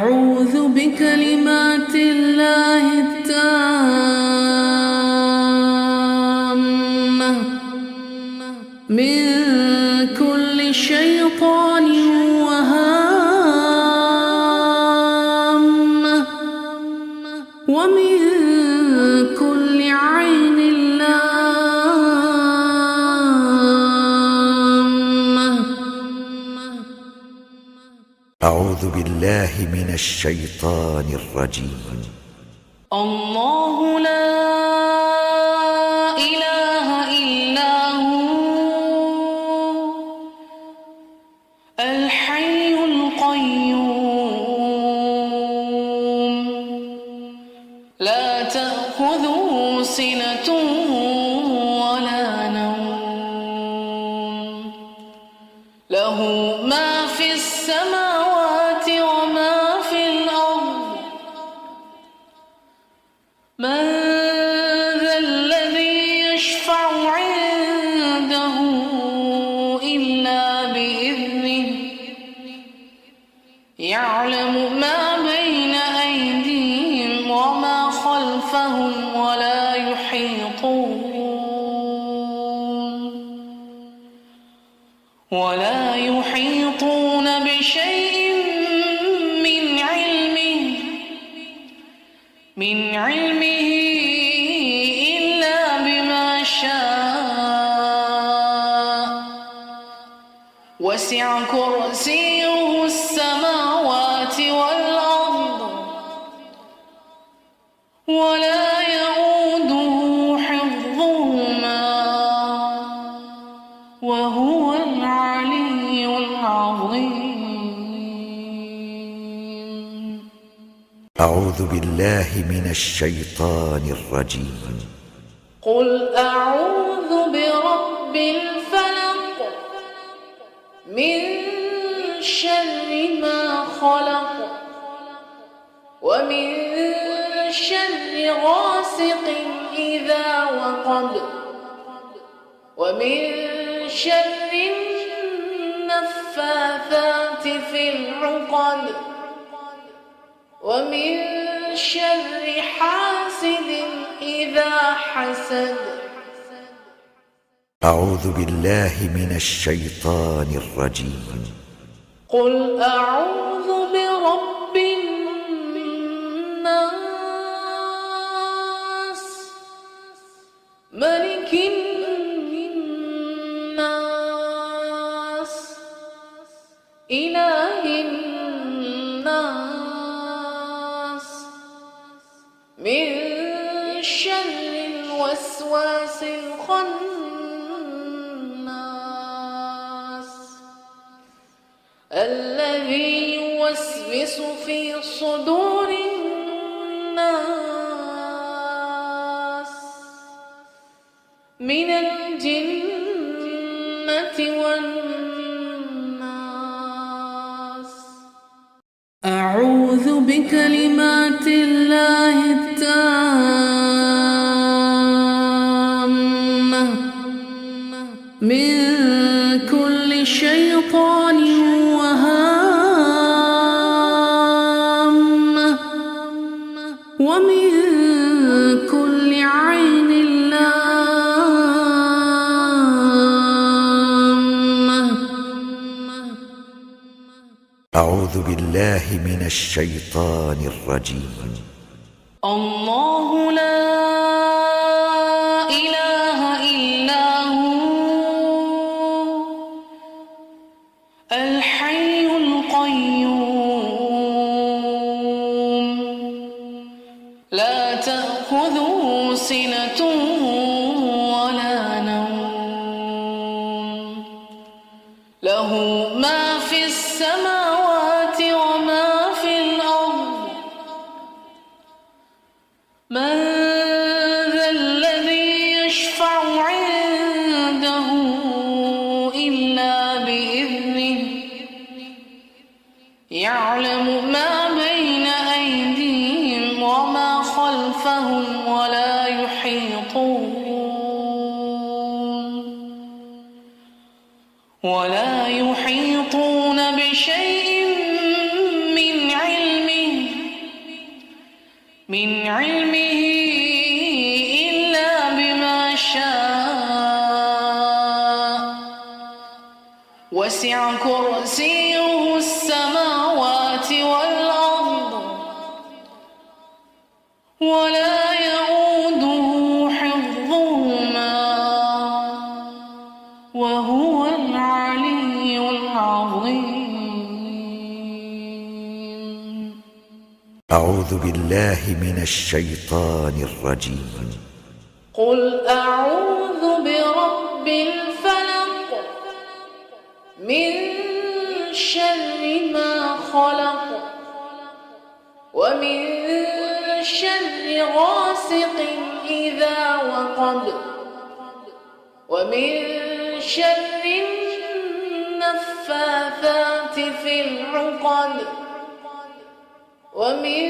أعوذ بكلمات الله التامة من كل شيطان وهامة ومن كل عين لامة. أعوذ بالله من الشيطان الرجيم. الله لا إله إلا هو الحي القيوم لا تأخذه سنة ولا نوم له ما في السماوات وما في الأرض. من ذا الذي يشفع عنده إلا بإذنه يعلم ما بين أيديهم وما خلفهم ولا يحيطون بشيء من علمه إلا بما شاء. وسع كرسيه السماوات والأرض ولا يؤوده حفظهما وهو العلي العظيم. أعوذ بالله من الشيطان الرجيم. قل أعوذ برب الفلق من شر ما خلق ومن شر غاسق إذا وقب ومن شر النفاثات في العقد ومن شر حاسد إذا حسد. أعوذ بالله من الشيطان الرجيم. قل أعوذ برب الناس ملك الناس إله الناس من شر الوسواس الخناس الذي يوسوس في صدور الناس من الجنة والناس. أعوذ بكلمات الله التامة من كل شيطان وهامة ومن كل عين لامة. أعوذ بالله من الشيطان الرجيم. الله لا إله إلا هو الحي القيوم لا تأخذه سنة ولا نوم له ما في السماوات وما في الأرض. من ذا الذي يشفع عنده إلا بإذنه يعلم ما بين أيديهم وما خلفهم ولا يحيطون بشيء من علمه من علمه إلا بما شاء وسع كرسيه السماوات والأرض ولا يئوده حفظهما وهو العلي العظيم. أعوذ بالله من الشيطان الرجيم. قل أعوذ برب الفلق من شر ما خلق ومن شر غاسق إذا وقب ومن شر النفاثات في العقد ومن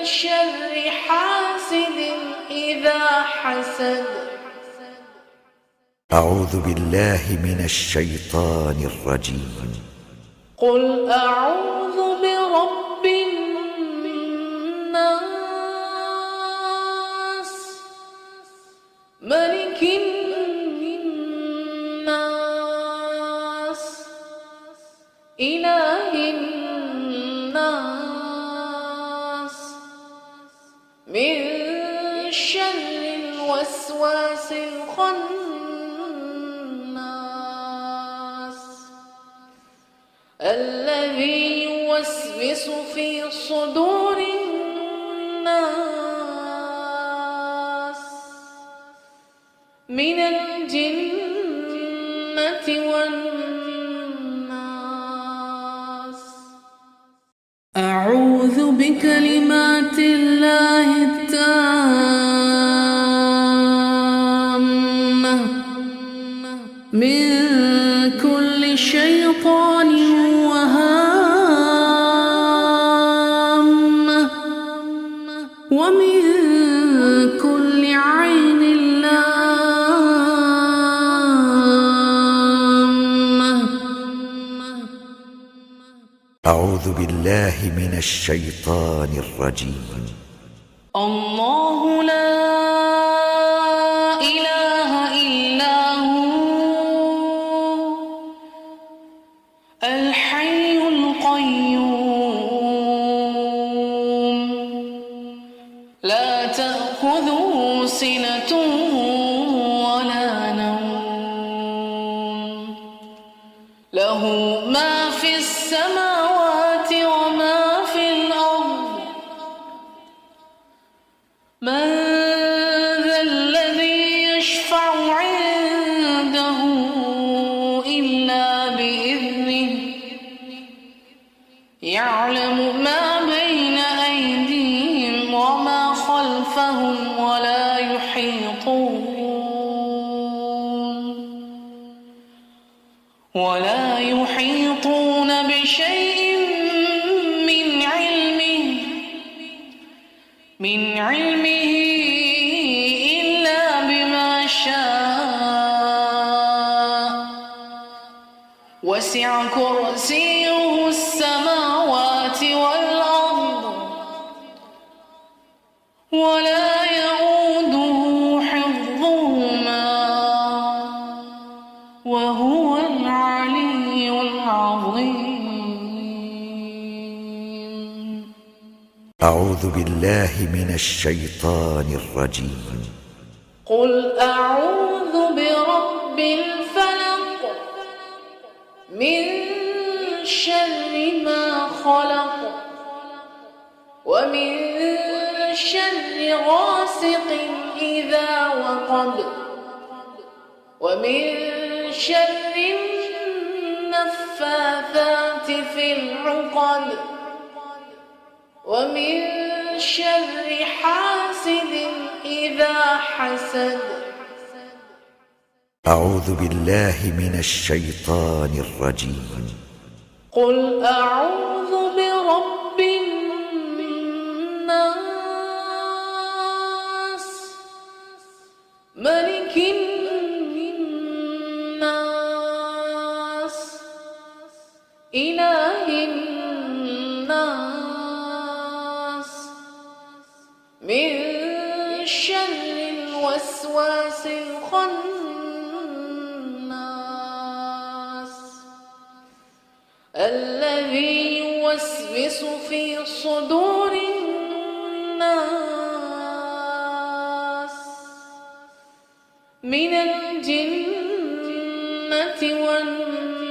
شر حاسد إذا حسد. أعوذ بالله من الشيطان الرجيم. قل أعوذ برب الناس ملك الناس إله الناس من شر الوسواس الخناس الذي يوسوس في صدور الناس من الجنة والناس. أعوذ بكلمات الله التامة من كل شيطان وهامة ومن كل عين لامة. أعوذ بالله من الشيطان الرجيم. الله لا إله إلا هو الحي القيوم لا تأخذه سنة ولا نوم له ما في السماوات وما في الأرض. من ذا الذي يشفع عنده إلا بإذنه يعلم ما بين أيديهم وما خلفهم ولا يحيطون بشيء من علمه إلا بما شاء وسع كرسيه السماوات والأرض ولا يئوده حفظهما وهو العلي العظيم. أعوذ بالله من الشيطان الرجيم. قل أعوذ برب الفلق من شر ما خلق ومن شر غاسق إذا وقب ومن شر النفاثات في العقد ومن شر حاسد إذا حسد. أعوذ بالله من الشيطان الرجيم. قل أعوذ برب الناس ملك الناس إله الناس الخناس الذي يوسوس في صدور الناس من الجنة والناس.